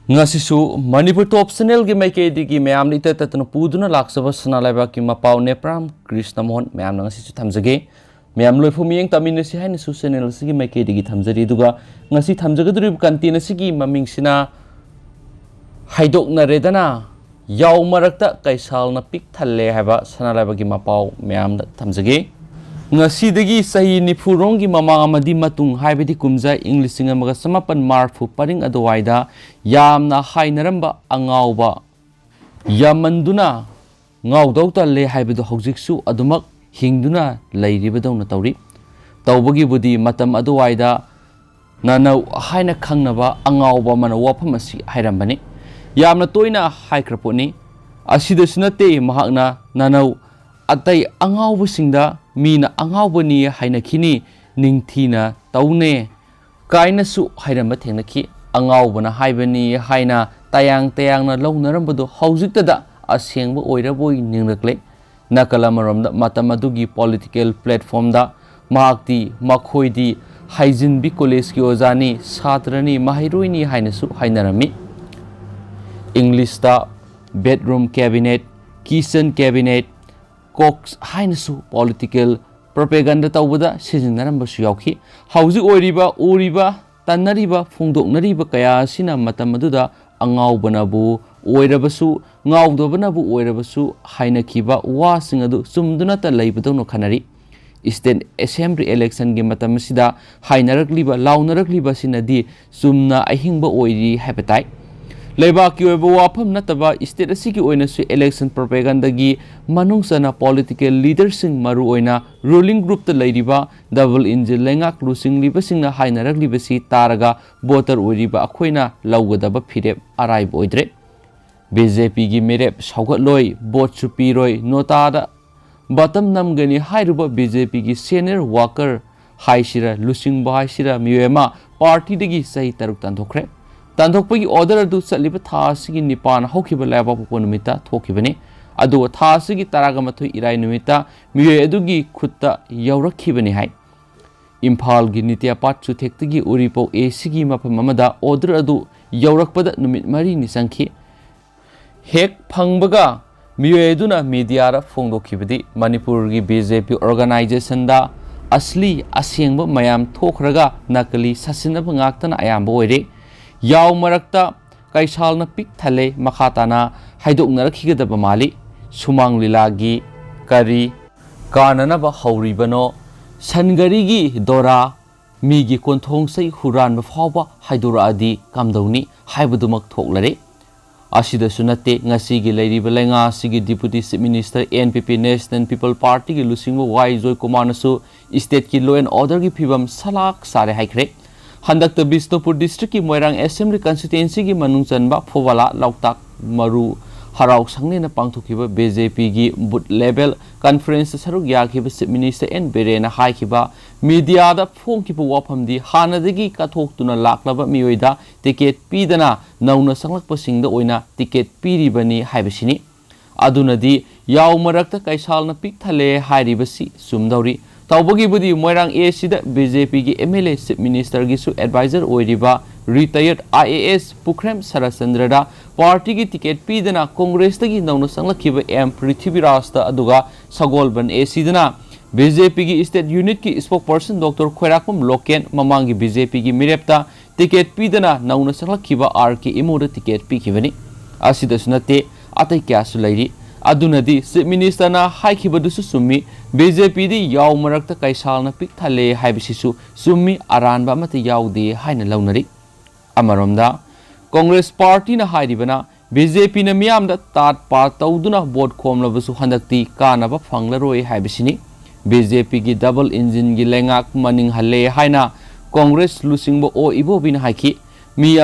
ngasisu Manipur top channel gi mai ke di gi mayam li ta tatna puduna laksaba sana laiba ki mapau nepram Krishna Mohan mayam ngasisu thamjage mayam loi phumiyeng tamina si haina su channel si gi mai ke di gi thamjari duga ngasi thamjaga duri kantina si gi maming sina haidokna redana yaw marakta kaisal na pik thalle haba sana laiba gi mapau mayam thamjage ngasi dagi sahi nifurong gi mama amadi matung haibedi kumja English singa maga samapan marfu paring adwaida yamna hainaramba angawba yamanduna ngawdauta le haibedo hojiksu adumak hingduna leiribadawna tawri tawbagi budi matam adwaida nanau haina khangnaba angawba mana wafam asi hairambani yamna toina haikraponi asidasnate mahakna nanau atai angawba singda mina angawbani haina khini ningthina taune kaina su hairamba thengnaki angawbana haibani haina tayang na launarambado haujiktada asengba oiraboi ningrakle nakalamaramda matamadugi political platform da mahakti makhoidi haijinbi college ki ojani satrani mahiroini haina su hainarami English da bedroom cabinet kitchen cabinet Cox hainasu political propaganda tawbada sizinarambsu yauki hauji oiriba uriba tanariba phungdoknariba kaya sina matamaduda angawbanabu oirabasu ngawdobanabu oirabasu hainakiba wasingadu sumduna ta leibadonu khanari State Assembly election gi matamasida hainarakliba launarakliba sinadi sumna ahingba oiri habitai Leba ki oiba wafam nataba state asigi oina su election propaganda gi manungsana political leaders sing maru oina ruling group ta leiriba double engine lengak lusing liba singna hainarak liba si taraga voter oiriba akhoina lawgadaba phirep araiba oidre BJP gi merep saugat loi vote su piroi notada batam namgani hairuba BJP gi senior worker haisira lusing ba haisira miwema party dagi sahi taruk tanthokre Tandokpagi order adu saliba thasigi nipan hokiba laba poponumita thokibani adu thasigi taragamathoi irai numita miye adugi khutta yawrakhibani hai Imphal gi nitya patchu thektagi uripo asigi mapam amada order adu yawrakpada numit mari ni sangkhi hek phangbaga miye aduna media ra phongdokhibadi Manipur gi BJP organization da asli asengba mayam thokraga nakali sasinaba ngaktana ayamba oire Yaw marakta kaisalna pik thale makhatana haidoknarakhigadaba mali sumang lilagi kari kananaba hauribano sangari gi dora migi konthong sai huran fawba haidora adi kamdawni haibadumak thoklare asida sunate ngasi gi leiriba lenga sigi deputy chief minister NPP National People Party gi lusingwa wai joy kumanasu state ki law and order gi phibam salak sare haikre Handak Bisnupur district ki Moirang Assembly constituency ki manungchanba Phowala Lautak Maru Harau Sangne na pangthukiba BJP gi boot level conference saruk yakhiba chief minister N Berena haikiba media da phongkiba wafamdi hanadagi kathoktuna laklaba miyoida ticket pidana nauna sanglakpa singda oina ticket piribani haibasini adunadi yaw marakta kaisalna pik thale hairibasi sumdauri Tawbagi budi Moirang sida BJP gi MLA chief minister gi su advisor oiriba retired IAS Pukhrem Sarachandra party gi ticket pidana Congress tagi nauna sanglakhiba M Prithviraj ta aduga Sagolban sidana BJP gi state unit ki spokesperson Dr Khoirakpam Loken mamangi BJP gi mirepta ticket pidana nauna sanglakhiba RK Imoda ticket pikhibani asida sunate atai kya su lairi adunadi chief minister na haikibadusu summi BJP di yaw marakta kaisalna pik thale haibisisu summi aranba mata yawde haina launari amaromda Congress party na hairibana BJP na miyamda tat pa tawduna vote khomlabasu handakti kanaba phanglaroi haibisini BJP gi double engine gi lengak maning halle haina Congress lusingbo o ibobina haiki mi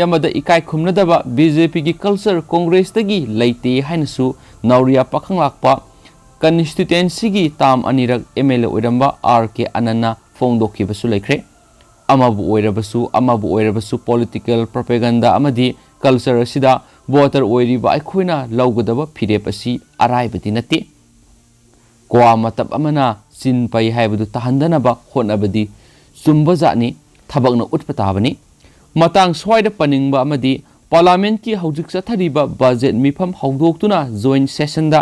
amada ikai khumnadaba BJP gi culture Congress tagi leite hainasu nauria pakhanglakpa constituency gi tam anirak MLA oiramba RK Anana phongdokhibasu lekhre amabu oirabasu political propaganda amadi culture sida voter oiriba aikhoina lawgadaba phirep asi araibati nate kwa matab amana sin pai haibadu tahandanaba honabadi sumbajani thabakna utpatabani matang swaida paningba amadi parliament की हौजिक चथरिबा budget मिफम हौदोक्तुना joint session दा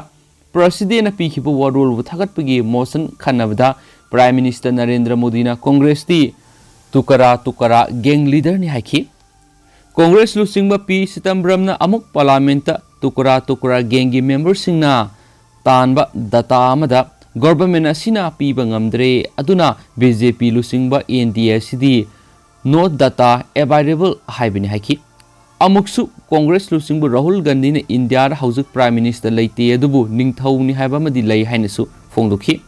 president पीखिबा वरोल थागतपगी motion खन्नबदा प्राइम मिनिस्टर नरेंद्र मोदी ना कांग्रेस दी तुकरा गैंग लीडर ने हाइखी कांग्रेस लुसिंगबा पी सितंबरम अमुक पार्लियामेंट तुकरा गैंग की मेंबर सिंगना तानबा डाटा अमदा गवर्नमेंट असिना पीबा ngamdre aduna बीजेपी लुसिंगबा एनडीए सिदी नो डाटा अवेलेबल हाइबनि हाइखी अमुकसु कांग्रेस लुसिंगबु राहुल गांधी ने इंडिया हाउजिक प्राइम मिनिस्टर लेते अदुबु निंगथौनि हाइबा मदि लई हाइनसु फोंदोखी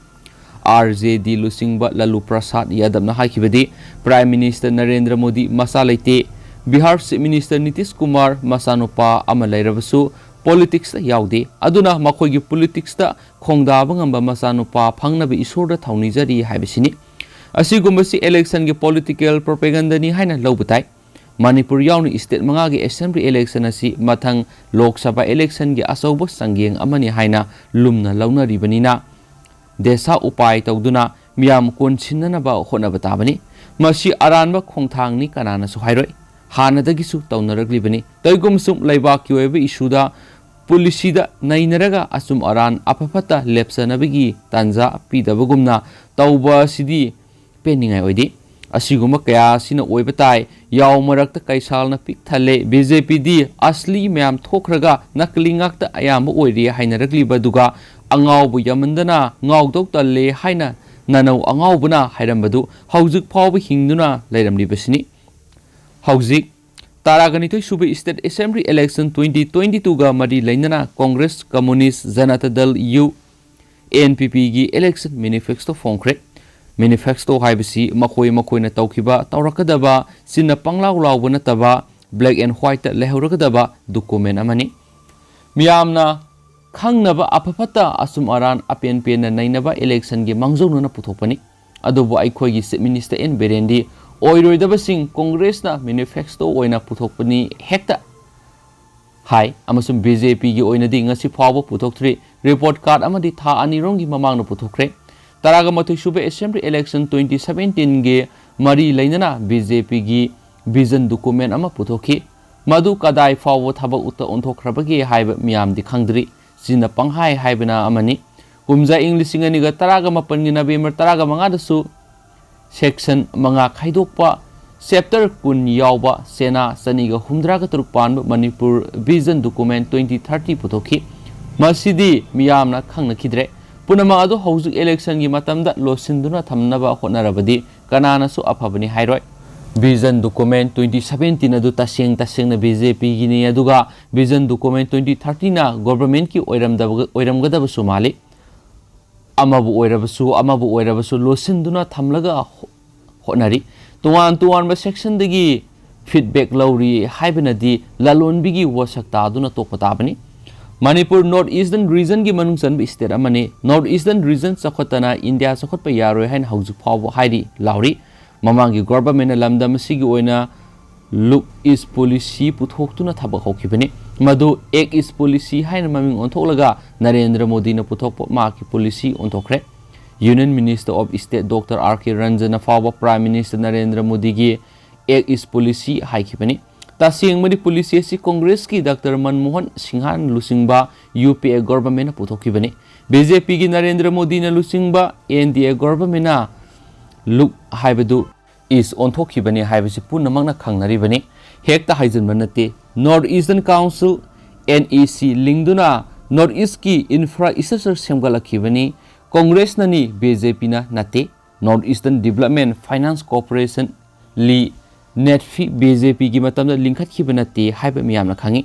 आरजेडी लुसिंगबा लालू प्रसाद यादव ना हाइखिबदि प्राइम मिनिस्टर नरेंद्र मोदी मसा लेते बिहार चीफ मिनिस्टर नीतीश कुमार मसानुपा अमा लेरबसु पॉलिटिक्स याउदे अदुना मखोगी पॉलिटिक्स ता खोंगदाब ngamba मसानुपा फंगनब इसोर दा थौनिजरी हाइबसिनी असिगुम्बसि इलेक्शन के पॉलिटिकल प्रोपेगेंडा नि हाइना लौबताई मणिपुर याउनी स्टेट मंगा के असेंबली इलेक्शन असि मथंग लोकसभा इलेक्शन के असौब संगेंग अमनि हाइना लुमना लौनरिबनिना देशा उपाय तौदुना मियाम कोनसिननबा होनबताबनी मसि अरानबा खोंथांगनि कनानासु हाइरोय हानदगिसु तौनरग्लिबनी तैगुमसुम लैबाक की ओइबा इशुदा पुलिसिदा नैनरगा असुम अरान अफफता लेप्सनबगी तंजा पीदबगुमना तौबा सिदी पेनिंगाय ओइदि असिगुम कया सिना ओइबा ताई याव मरक्ता कैसालना पिक थले बीजेपी दी असली ma'am थोखरगा नकलिंगाक्ता अयाम ओइरि हाइनरग्लिबदुगा अंगावबु यमंदना ngawdok talle haina nanau angawbuna hairambadu haujuk phawbi hingduna leiramlibasini haujuk Taragani Suba State Assembly Election 2022 ga mari lainana Congress Communist Janata Dal U NPP gi election manifesto phongkhre manifesto haibasi makoi na tawkiba tawrakadaba sinna panglaw lawbuna taba black and white lehuragdaba document amani miyamna खंगनबा अफफता assume Aran open pen नैनबा election के मंगजौनुना पुथोपनी अदुबु अइखोगी chief minister N बेरेंडी ओइरोइदबसिंग Congress ना manifesto ओइना पुथोपनी हेक्ता high अमसुम BJP की ओइनदी ngasi फावो पुथोक्थ्री report card अमदी था अनिरोंगी ममांगना पुथोखरे तरागा मथुई सुबे assembly election 2017 गे मरी लैनना BJP की vision document अमा पुथोखी मधु कदाई फावो थबक उत ओंथोखरबगे हाइब मियामदी खंगद्री सिना पंहाई हाइबना अमनी कुमजा इंग्लिशिंग अनिगा तरागा मपनगी नवेम्बर तरागा मंगादसु सेक्शन मंगा खाइदोकपा चैप्टर कुन यावबा सेना सनीगा हुमद्रागा तरुक पानब मणिपुर विजन डॉक्यूमेंट 2030 पुथोखी मसिदी मियामना खंगनखिद्रे पुनम अदो हौजुक इलेक्शन की मतमदा लोसिंदुना थमनबा होनरबदी कनानासु अफबनी हाइरोय विजन डॉक्यूमेंट 2017 अदु तसेंग बीजेपी गिनी अदुगा विजन डॉक्यूमेंट 2030 ना गवर्नमेंट की ओइरमगदबसु माली अमबु ओइरबसु लोसिंदुना थमलगा होनरी तुवान सेक्शन दगी फीडबैक लौरी हाइबनदी ललोनबिगी वसक्ता अदुना तोपताबनी मणिपुर नॉर्थ ईस्टर्न रीजन की मनुंग चनब स्टेट अमने नॉर्थ ईस्टर्न रीजन चखतना इंडिया चखत यारोय हाइन हौजुक फाव हाइरी लाउरी ममांगी गवर्नमेंट लमदम सिगी ओइना लुक इस पॉलिसी पुथोक्तुना थबक होखिबनी मधु एक इस पॉलिसी हाइन ममिंग ओंथोलगा नरेंद्र मोदी न पुथोक माकी पॉलिसी ओंथोखरे union minister of state doctor R K Ranjan फाव प्राइम मिनिस्टर नरेंद्र मोदी की एक इस पॉलिसी हाइखिबनी तासिंगमदी पॉलिसी से कांग्रेस की डॉक्टर मनमोहन सिंहान लुसिंगबा यूपीए गवर्नमेंट पुथोखिबनी बीजेपी की नरेंद्र मोदी न लुसिंगबा एनडीए गवर्नमेंट लुक हाइबदु इस ओंथोखिबनी हाइबसि पुनमंगना खंगनरिबनी हेक्ता हाइजनबा नते नॉर्थ ईस्टर्न काउंसिल एनईसी लिंगदुना नॉर्थ ईस्ट की इंफ्रास्ट्रक्चर सेमगलखिबनी कांग्रेस ननी बीजेपी ना नते North Eastern Development Finance Corporation ली नेटफी बीजेपी की मतम लिंखत्खिबा नते हाइबा मियामना खंगी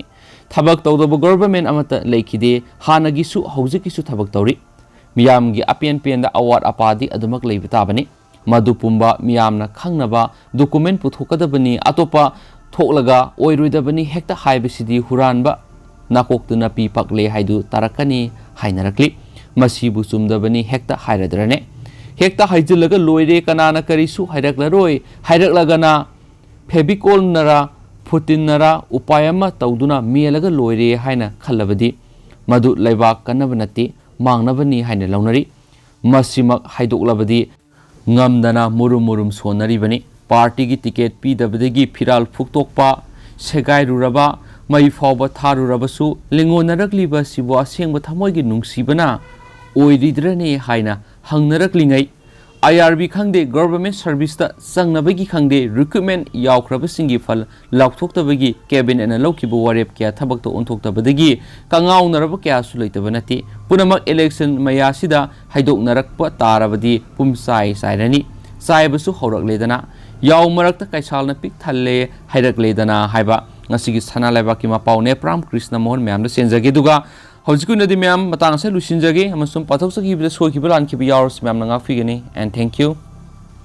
थबक तौदब गवर्नमेंट अमत लेखिदे हानगिसु हौजिकिसु थबक तौरी मियामगी अपेन पेन अवार्ड अपादी अदुमक लेबताबनी मधुपुंबा मियामना खंगनबा डॉक्यूमेंट पुथोकदबनी अतोपा थोकलगा ओइरोइदबनी हेक्ता हाइबसिदी हुरानबा नाकोक्तुना पी पकले हाइदु तारकनी हाइनरक्ली मसीबु चुमदबनी हेक्ता हाइरद्रने हेक्ता हाइजिलगा लोइरे कनाना करिसु हाइरक्लरोय हाइरक्लगना फेबिकोल नरा फुटिन नरा उपायमा तौदुना मेलगा लोइरे हाइना खल्लबदी मधु लैबाक कन्नबनती मांगनबनी हाइना लौनरी मसीमक हाइदोकलबदी ngamdana murum sonaribani party की टिकेट पीदबदगी फिराल फुक्तोकपा सेगाइरुरबा ꯃꯩ ꯐꯥꯎꯕ ꯊꯥꯔꯨꯔꯕꯁꯨ ꯂꯦꯡꯉꯣꯟꯅꯔꯛꯂꯤꯕ ꯑꯁꯤꯕꯨ ꯑꯁꯦꯡꯕ ꯊꯃꯣꯏꯒꯤ ꯅꯨꯡꯁꯤꯕꯅ ꯑꯣꯏꯔꯤꯗ꯭ꯔꯅꯦ ꯍꯥꯏꯅ ꯍꯪꯅꯔꯛꯂꯤꯉꯩ IRB खंगदे गवर्नमेंट सर्विस चंगनबगी खंगदे रिक्रूटमेंट यावख्रबसिंगी फल लाउथोक्तबगी कैबिनेट न लौखिबो वारेप क्या थबकतो ओंथोक्तबदगी कंगाउनरब क्या सुलैतब नति पुनमक इलेक्शन मयासिदा हाइदोकनारकप ताराबदी पुमचai chairani चाइबसु हौरकलेदना याव मरकता कैसालना पिक थल्ले हाइरकलेदना हाइबा ngasiगी sana laibaki mapaw nepram krishna mohan myamda senjage duga hojikuna di myam matang sa lusinjage amasum pathok sakibda sokiba lankiba yawrs myam na ngakfigani and thank you.